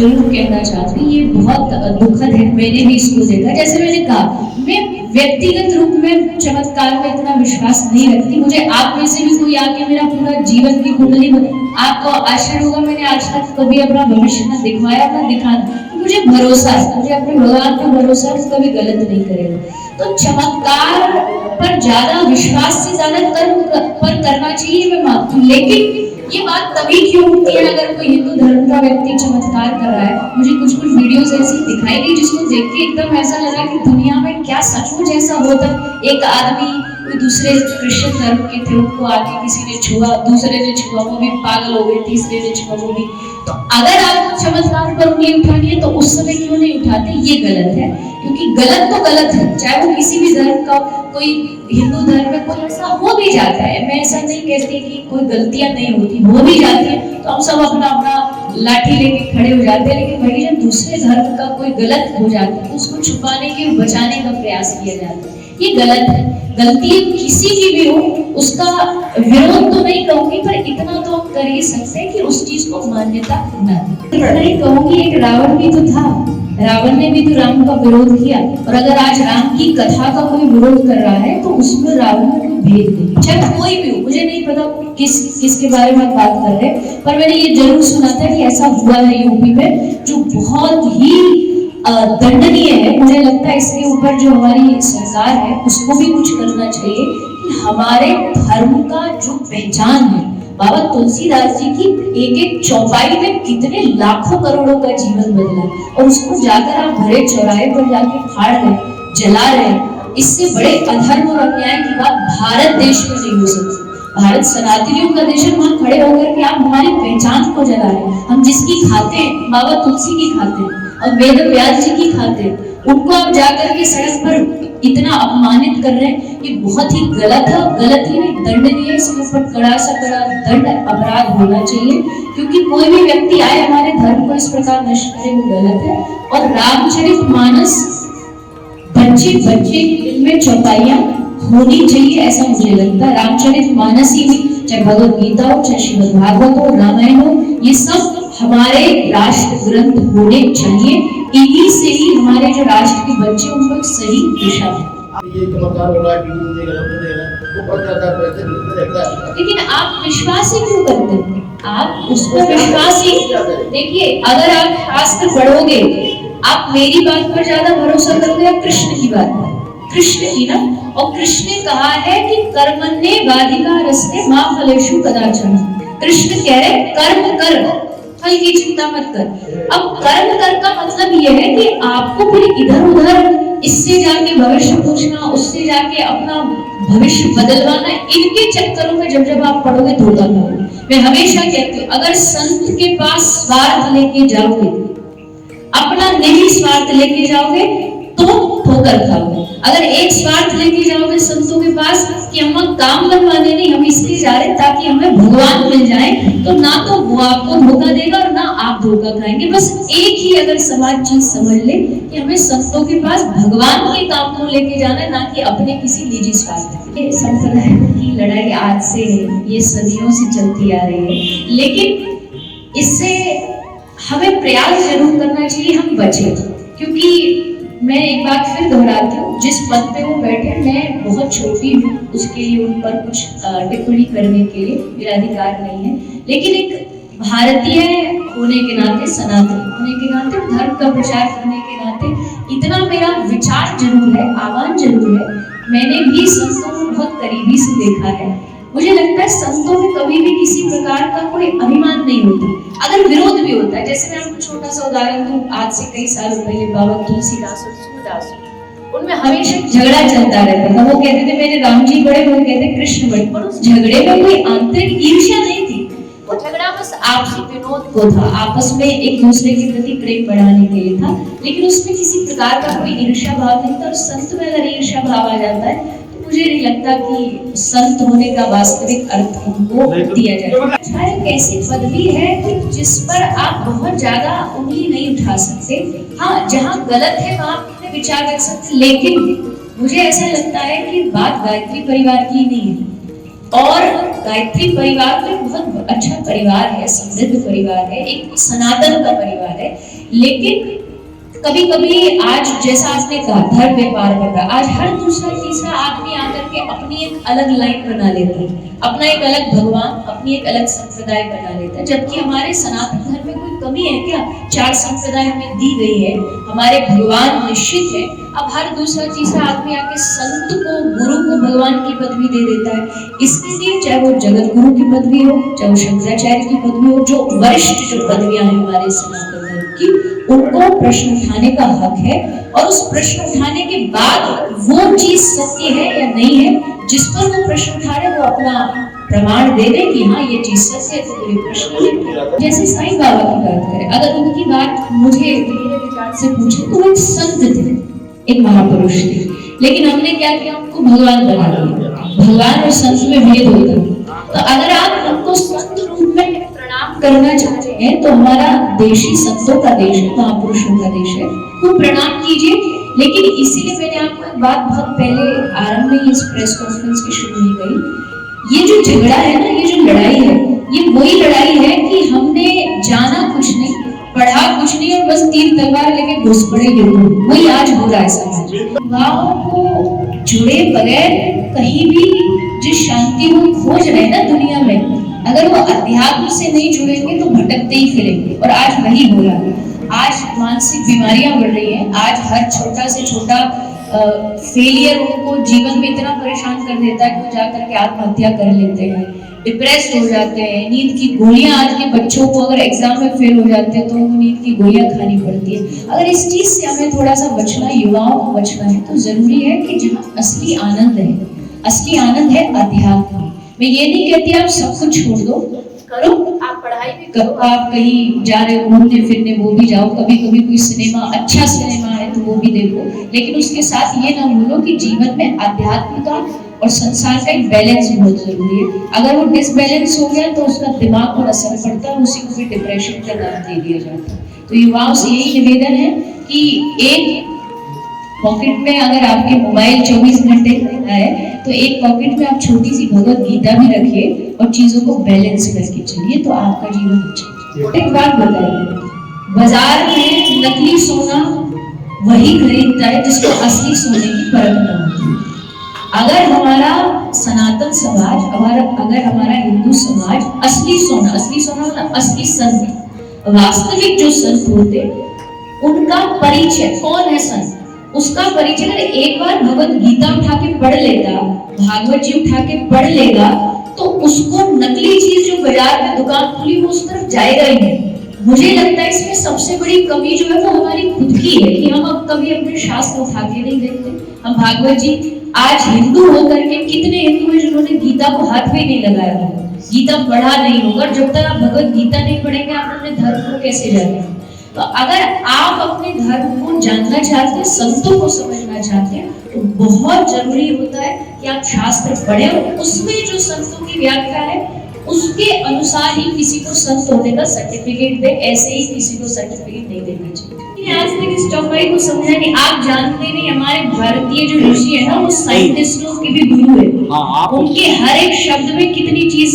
जरूर कहना चाहती हूँ, ये बहुत दुखद है। मैंने भी इसको देखा, जैसे मैंने कहा, मैं व्यक्तिगत रूप में चमत्कार में इतना विश्वास नहीं रखती। मुझे आप में से भी कोई आके मेरा पूरा जीवन की कुंडली आपको आश्चर्य होगा, मैंने आज तक कभी अपना भविष्य न दिखवाया न दिखाना। मुझे भरोसा है, मुझे अपने भगवान पर भरोसा है, कभी गलत नहीं करेगा। तो चमत्कार पर ज्यादा विश्वास से ज्यादा कर्म पर करना चाहिए, मैं मानती हूँ। लेकिन ये बात तभी क्यों होती है अगर कोई हिंदू धर्म का व्यक्ति चमत्कार कर रहा है। मुझे कुछ कुछ वीडियोस ऐसी दिखाई दी जिसको देख के एकदम ऐसा लगा कि दुनिया में क्या सचमुच ऐसा होता। एक आदमी कोई दूसरे क्रिश्चियन धर्म के थे, उनको आके किसी ने छुआ, दूसरे ने छुआ, वो भी पागल हो गए, तीसरे ने छुआ, वो भी। तो अगर आपको चमत्कार पर उंगली उठानी है तो उस समय क्यों नहीं उठाते, ये गलत है। क्योंकि गलत तो गलत है, चाहे वो किसी भी धर्म का, कोई हिंदू धर्म में कोई ऐसा हो भी जाता है। मैं ऐसा नहीं कहती कि कोई गलतियां नहीं होती, हो भी जाती है, तो हम सब अपना अपना लाठी लेके खड़े हो जाते हैं। लेकिन वही जब दूसरे धर्म का कोई गलत हो जाता है तो उसको छुपाने के, बचाने का प्रयास किया जाता है, ये गलत है। गलती किसी की भी हो, उसका विरोध तो नहीं कहूंगी, पर इतना तो हम कर ही सकते हैं कि उस चीज को मान्यता न दें। इतना ही कहूंगी, एक रावण भी तो था, रावण ने भी तो राम का विरोध किया। और अगर आज राम की कथा का कोई विरोध कर रहा है तो उसमें रावण में कोई भेद नहीं, चाहे कोई भी हो। मुझे नहीं पता किसके बारे में बात कर रहे हैं, पर मैंने ये जरूर सुना था कि ऐसा हुआ है यूपी में, जो बहुत ही दंडनीय है। मुझे लगता है इसके ऊपर जो हमारी सरकार है उसको भी कुछ करना चाहिए कि हमारे धर्म का जो पहचान है, बाबा तुलसीदास जी की एक एक चौपाई में कितने लाखों करोड़ों का जीवन बदला, और उसको जाकर आप भरे चौराहे पर जाके फाड़ रहे, जला रहे। इससे बड़े अधर्म और अन्याय की बात भारत देश में नहीं हो सकती। भारत सनातनियों का देश है, वहां खड़े होकर के आप हमारी पहचान को जला रहे हैं। हम जिसकी खाते हैं, बाबा तुलसी की खाते हैं और वेद व्यास जी की खाते, उनको आप जाकर के सड़क पर इतना अपमानित कर रहे हैं, ये बहुत ही गलत है। गलत ही नहीं, दंडनीय है। इसके ऊपर कड़ा सा कड़ा दंड अपराध होना चाहिए, क्योंकि कोई भी व्यक्ति आए हमारे धर्म को इस प्रकार नष्ट करे, वो गलत है। और रामचरितमानस बच्चे के दिल में चौपाइयां होनी चाहिए, ऐसा मुझे लगता है। रामचरितमानस ही नहीं, चाहे भगवद गीता हो, चाहे श्रीमद् भागवत हो, रामायण हो, ये सब हमारे राष्ट्र ग्रंथ होने चाहिए। इन्हीं से ही हमारे जो राष्ट्र के बच्चे उनको एक सही दिशा है। ये चमत्कार हो रहा है, वो पढ़ जाता है, पैसे रहता है। लेकिन आप विश्वास ही क्यों करते हैं? आप उस पर विश्वास ही, देखिए, अगर आप शास्त्र पढ़ोगे, आप मेरी बात पर ज्यादा भरोसा करोगे या कृष्ण की बात पर? कृष्ण की ना। और कृष्ण ने कहा है कि कर्मण्ये वाधिका रस्ते मा फलेषु कदाचन। कृष्ण कह रहे कर्म कर, फल की चिंता मत कर। अब कर्म कर का मतलब यह है कि आपको फिर इधर उधर इससे जाके भविष्य पूछना, उससे जाके अपना भविष्य बदलवाना, इनके चक्करों में जब आप पढ़ोगे धोखा खाओगे। मैं हमेशा कहती हूँ, अगर संत के पास स्वार्थ लेके जाओगे, अपना निजी स्वार्थ लेके जाओगे तो ठोकर खाओगे। अगर एक स्वार्थ लेके जाओगे संतों के पास कि हम काम बनवाने नहीं, हम इसलिए जा रहे ताकि हमें भगवान मिल जाए, तो ना तो वो आपको धोखा देगा और ना आप धोखा खाएंगे। बस एक ही अगर समाज चीज समझ ले कि हमें संतों के पास भगवान के काम को लेके जाना है, ना कि अपने किसी निजी स्वार्थ। ये संप्रदाय की लड़ाई आज से है, ये सदियों से चलती आ रही है, लेकिन इससे हमें प्रयास जरूर करना चाहिए हम बचे। क्योंकि मैं एक बात फिर दोहराती हूँ, जिस पद पे वो बैठे मैं बहुत छोटी हूँ, उसके लिए उन पर कुछ टिप्पणी करने के लिए मेरा अधिकार नहीं है। लेकिन एक भारतीय होने के नाते, सनातन होने के नाते, धर्म का प्रचार करने के नाते इतना मेरा विचार जरूर है, आह्वान जरूर है। मैंने भी संतों को बहुत करीबी से देखा है। मुझे लगता है संतों में कभी भी किसी प्रकार का कोई अभिमान नहीं होता। अगर विरोध भी होता है, जैसे मैं आपको छोटा सा उदाहरण दूं, आज से कई साल पहले बाबा तुलसीदास और सूरदास, उनमें हमेशा झगड़ा चलता रहता था। वो कहते थे मेरे राम जी बड़े, वो कहते कृष्ण बड़े, पर उस झगड़े में कोई आंतरिक ईर्ष्या नहीं थी। वो झगड़ा बस आपसी विनोद को था, आपस में एक दूसरे के प्रति प्रेम बढ़ाने के लिए था, लेकिन उसमें किसी प्रकार का कोई ईर्ष्या भाव नहीं था। और संत में अगर ईर्ष्या भाव आ जाता है, मुझे नहीं लगता कि संत होने का वास्तविक अर्थ हमको दिया जाए। एक ऐसी पदवी है कि जिस पर आप बहुत ज्यादा उंगली नहीं उठा सकते। हाँ, जहाँ गलत है वहाँ अपने विचार रख सकते, लेकिन मुझे ऐसा लगता है कि बात गायत्री परिवार की नहीं है। और गायत्री परिवार में बहुत अच्छा परिवार है, समृद्ध परिवार है, एक सनातन का परिवार है। लेकिन कभी कभी आज जैसा आपने कहा धर्म व्यापार बढ़ रहा, आज हर दूसरा तीसरा आदमी आकर के अपनी एक अलग लाइन बना लेता है, अपना एक अलग भगवान, अपनी एक अलग संप्रदाय बना लेता है। जबकि हमारे सनातन धर्म में कोई कमी है क्या? 4 संप्रदाय हमें दी गई है, हमारे भगवान निश्चित है। अब हर दूसरा तीसरा आदमी आके संत को, गुरु को भगवान की पदवी दे देता है। इसके लिए चाहे वो जगत गुरु की पदवी हो, चाहे वो शंकराचार्य की पदवी हो, जो वरिष्ठ जो पदवियां हैं हमारे सनातन धर्म की, उनको प्रश्न उठाने का हक है। और उस प्रश्न उठाने के बाद वो चीज सत्य है या नहीं है, जिस पर वो प्रश्न उठा रहे वो अपना प्रमाण दे दे कि हाँ ये चीज सत्य है, तो कोई प्रश्न नहीं। जैसे साईं बाबा की बात करें, अगर उनकी बात मुझे मेरे विचार से पूछे तो वो एक संत थे, एक महापुरुष थे, लेकिन हमने क्या किया, उनको भगवान बना दिया। भगवान और संत में भेद होता है। तो अगर आप उनको संत रूप में प्रणाम करना चाहते हैं तो हमारा देश ही संतों का देश है, महापुरुषों का देश है, तो प्रणाम कीजिए। लेकिन इसीलिए मैंने आपको एक बात बहुत पहले आरंभ में इस प्रेस कॉन्फ्रेंस की शुरू में गई, ये जो झगड़ा है ना, ये जो लड़ाई है, ये वही लड़ाई है कि हमने जाना कुछ नहीं, पढ़ा कुछ नहीं और बस तीर तलवार लेके घुस पड़े युद्ध, वही आज हो रहा है समाज। युवाओं को जुड़े बगैर कहीं भी जिस शांति को खोज रहे ना दुनिया में, अगर वो अध्यात्म से नहीं जुड़ेंगे तो भटकते ही फिरेंगे। और आज वही हो रहा है। आज मानसिक बीमारियां बढ़ रही हैं, आज हर छोटा से छोटा फेलियर उनको जीवन में इतना परेशान कर देता है कि वो जाकर के आत्महत्या कर लेते हैं, डिप्रेस्ड हो जाते हैं। नींद की गोलियां, आज के बच्चों को अगर एग्जाम में फेल हो जाते हैं तो उनको नींद की गोलियां खानी पड़ती है। अगर इस चीज से हमें थोड़ा सा बचना, युवाओं को बचना है, तो जरूरी है कि जहाँ असली आनंद है, असली आनंद है अध्यात्म। मैं ये नहीं कहती आप सब कुछ छोड़ दो, करो, आप पढ़ाई भी करो, आप कहीं जा रहे हो घूमने फिरने वो भी जाओ, कभी कभी कोई सिनेमा, अच्छा सिनेमा है तो वो भी देखो, लेकिन उसके साथ ये ना भूलो कि जीवन में अध्यात्म का और संसार का एक बैलेंस बहुत जरूरी है। अगर वो डिसबैलेंस हो गया तो उसका दिमाग पर असर पड़ता है, उसी को भी डिप्रेशन का नाम दे दिया जाता है। तो युवाओं से यही निवेदन है कि एक पॉकेट में अगर आपके मोबाइल 24 घंटे रहना है तो एक पॉकेट में आप छोटी सी भगवत गीता भी रखिए और चीजों को बैलेंस करके चलिए, तो आपका जीवन अच्छा। एक बात बताइए, बाजार में नकली सोना वही खरीदता है जिसको असली सोने की परख न होती। अगर हमारा सनातन समाज, अगर हमारा हिंदू समाज असली सोना मतलब असली संत, वास्तविक जो संत होते, उनका परिचय, कौन है संत, उसका परिचय अगर एक बार भगवत गीता उठा के पढ़ लेगा, भागवत जी उठा के पढ़ लेगा, तो उसको नकली चीज जो बाजार में दुकान खुली वो उस तरफ जाएगा ही नहीं। मुझे लगता है इसमें सबसे बड़ी कमी जो है वो हमारी खुद की है कि हम अब कभी अपने शास्त्र उठा के नहीं देखते। हम भागवत जी, आज हिंदू होकर के कितने हिंदू हैं जिन्होंने गीता को हाथ भी नहीं लगाया होगा, गीता पढ़ा नहीं होगा। जब तक आप भगवत गीता नहीं पढ़ेंगे आप अपने धर्म को कैसे जानेंगे? तो अगर आप अपने धर्म को जानना चाहते हैं, संतों को समझना चाहते हैं, तो बहुत जरूरी होता है कि आप शास्त्र पढ़ें और उसमें जो संतों की व्याख्या है उसके अनुसार ही किसी को संत होने का सर्टिफिकेट दे, ऐसे ही किसी को सर्टिफिकेट नहीं देना चाहिए। आज तक इस चौपाई को समझा नहीं, आप जानते नहीं हमारे भारतीय जो ऋषि है ना वो साइंटिस्टों के भी गुरु है। उनके हर एक शब्द में कितनी चीज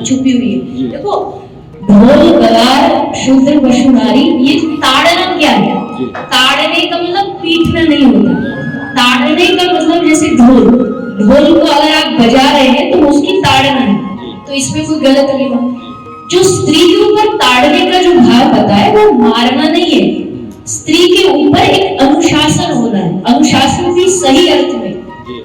छुपी हुई है। देखो, ढोल गवार शूद्र पशु नारी, ये ताड़ना क्या है? ताड़ने का मतलब पीटना नहीं होता, ताड़ने का मतलब जैसे ढोल को अगर आप बजा रहे हैं तो उसकी ताड़ना है, तो इसमें कोई गलत नहीं होगा। जो स्त्री के ऊपर ताड़ने का जो भाव पता है वो मारना नहीं है, स्त्री के ऊपर एक अनुशासन होना है। अनुशासन भी सही अर्थ में,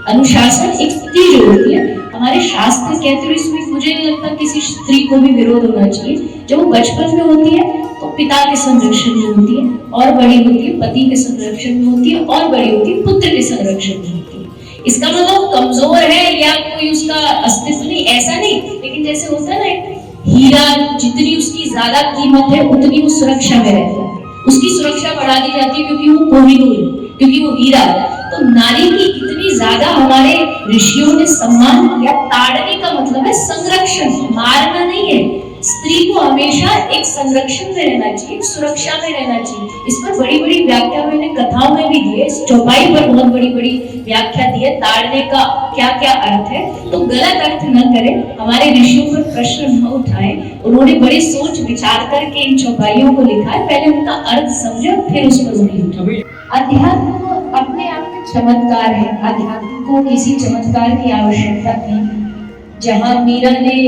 अनुशासन एक स्त्री जो होती है, हमारे शास्त्र कहते हैं, इसमें मुझे नहीं लगता किसी स्त्री को भी विरोध होना चाहिए। जब वो बचपन में होती है तो पिता के संरक्षण में होती है, और बड़ी होती है पति के संरक्षण में होती है, और बड़ी होती है पुत्र के संरक्षण में होती है। इसका मतलब कमजोर है या कोई उसका अस्तित्व नहीं, ऐसा नहीं। लेकिन जैसे होता है ना, हीरा जितनी उसकी ज्यादा कीमत है उतनी वो सुरक्षा में रहता है, उसकी सुरक्षा बढ़ा दी जाती है क्योंकि वो कोहिनूर है, क्योंकि वो हीरा है। तो नारी की इतनी ज्यादा हमारे ऋषियों ने सम्मान किया। ताड़ने का मतलब है संरक्षण, मारना नहीं है। स्त्री को हमेशा एक संरक्षण में रहना चाहिए, एक सुरक्षा में रहना चाहिए। इस पर बड़ी बड़ी व्याख्या मैंने कथाओं में भी दी है, इस चौपाई पर बहुत बड़ी बड़ी व्याख्या दी है, ताड़ने का क्या क्या अर्थ है। तो गलत अर्थ न करें, हमारे ऋषियों पर प्रश्न न उठाएं। उन्होंने बड़े सोच विचार करके इन चौपाइयों को लिखा है, पहले उनका अर्थ समझे और फिर उस पर उठाएं। अध्यात्म अपने आप में चमत्कार है, अध्यात्म को किसी चमत्कार की आवश्यकता नहीं। जहां मीरा ने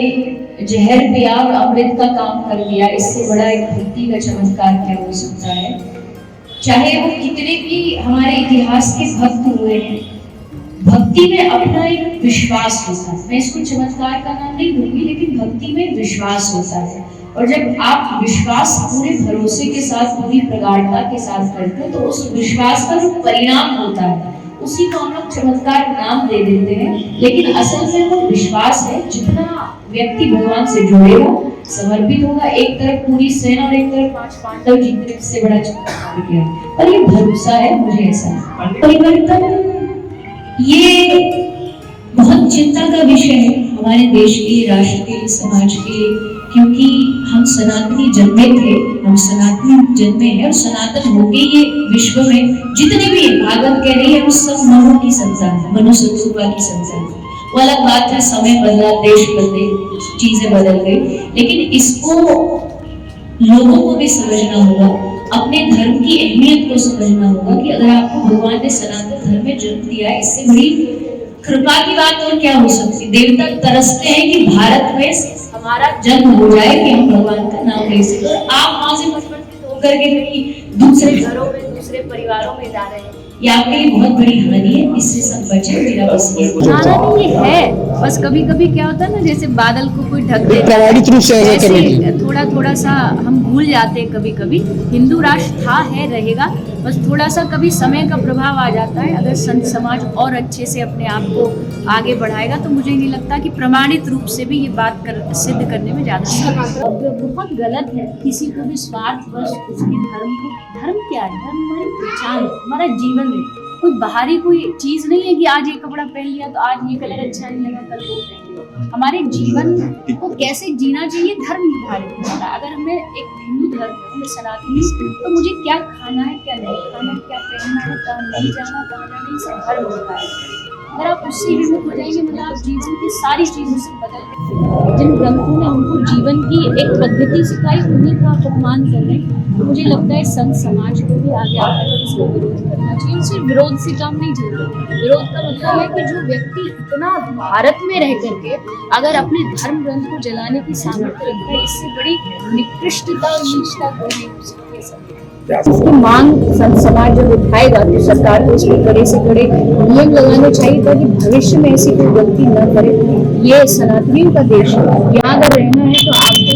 जहर पिया और अमृत का काम कर दिया, इससे बड़ा एक भक्ति का चमत्कार क्या हो सकता है। चाहे वो कितने भी हमारे इतिहास के भक्त हुए हैं, भक्ति में अपना एक विश्वास होता है। मैं इसको चमत्कार का नाम नहीं दूंगी, लेकिन भक्ति में विश्वास होता है। और जब आप विश्वास पूरे भरोसे के साथ, पूरी प्रगाढ़ता के साथ करते हो, तो उस विश्वास का जो परिणाम होता है उसी को हम लोग चमत्कार नाम दे देते हैं। लेकिन असल में वो विश्वास है, जितना व्यक्ति भगवान से जुड़ेगा, समर्पित होगा, एक तरफ पूरी सेना और एक तरफ 5 पांडव जीतने से बड़ा चमत्कार किया। और ये भरोसा है, मुझे ऐसा परिवर्तन ये बहुत चिंता का विषय है हमारे देश के लिए, राष्ट्र के लिए, समाज के लिए, क्योंकि हम सनातनी जन्मे थे, हम सनातनी जन्मे हैं और सनातन होके ये विश्व में जितने भी भागवत कह रही है वो सब मनु की संतान है, मनु सतरूपा की संतान है। वो अलग बात है, समय बदला, देश बदले, चीजें बदल गई, लेकिन इसको लोगों को भी समझना होगा, अपने धर्म की अहमियत को समझना होगा कि अगर आपको भगवान ने सनातन धर्म में जन्म दिया है, इससे बड़ी कृपा की बात और क्या हो सकती। देवता तरसते हैं कि भारत में हमारा जन्म हो जाए कि हम भगवान का नाम ले सकें। और आप वहां से परिवर्तित होकर के कहीं दूसरे घरों में, दूसरे परिवारों में जा रहे हैं, ये आपके लिए बहुत बड़ी हानि है। इससे सब बचे, मेरा बस ये हालांकि ये है, बस कभी कभी क्या होता है ना, जैसे बादल को कोई ढक देता है, थोड़ा थोड़ा सा हम भूल जाते हैं कभी कभी। हिंदू राष्ट्र था, है, रहेगा, बस थोड़ा सा कभी समय का प्रभाव आ जाता है। अगर संत समाज और अच्छे से अपने आप को आगे बढ़ाएगा तो मुझे नहीं लगता कि प्रमाणित रूप से भी ये बात सिद्ध करने में ज़्यादा बहुत गलत है किसी को भी स्वार्थवश उसके धर्म को। धर्म क्या है? धर्म हमारी पहचान, हमारा जीवन है, कोई बाहरी कोई चीज़ नहीं है कि आज ये कपड़ा पहन लिया तो आज ये कलर अच्छा नहीं लगा, कल वो पहन लिया। हमारे जीवन को कैसे जीना चाहिए धर्म निर्धारित करता है। अगर हमें एक हिंदू धर्म है, हमें सनातनी, तो मुझे क्या खाना है, क्या नहीं खाना, क्या पहनना है, कहाँ नहीं जाना, कहाँ जाना, ये सब धर्म होता है। अगर आप उससे विमुख हो जाएंगे, मतलब आप जीवन की सारी चीज़ों से बदल गए। जिन ग्रंथों ने हमको जीवन की एक पद्धति सिखाई, उन्हीं का आप अपमान कर रहे हैं। तो मुझे लगता है संत समाज को भी आगे आकर इसका विरोध करना चाहिए। सिर्फ विरोध से काम नहीं चलता। विरोध का मतलब है कि जो व्यक्ति इतना भारत में रह करके अगर अपने धर्म ग्रंथ को जलाने की सामर्थ्य रखता है, इससे बड़ी निकृष्टता और नीचता कोई नहीं हो सकती है। इसकी मांग संत समाज जब उठाएगा तो सरकार को इसमें कड़े से कड़े नियम लगाने चाहिए ताकि भविष्य में ऐसी कोई गलती न करे। ये सनातनियों का देश है, यहाँ अगर रहना है तो आपको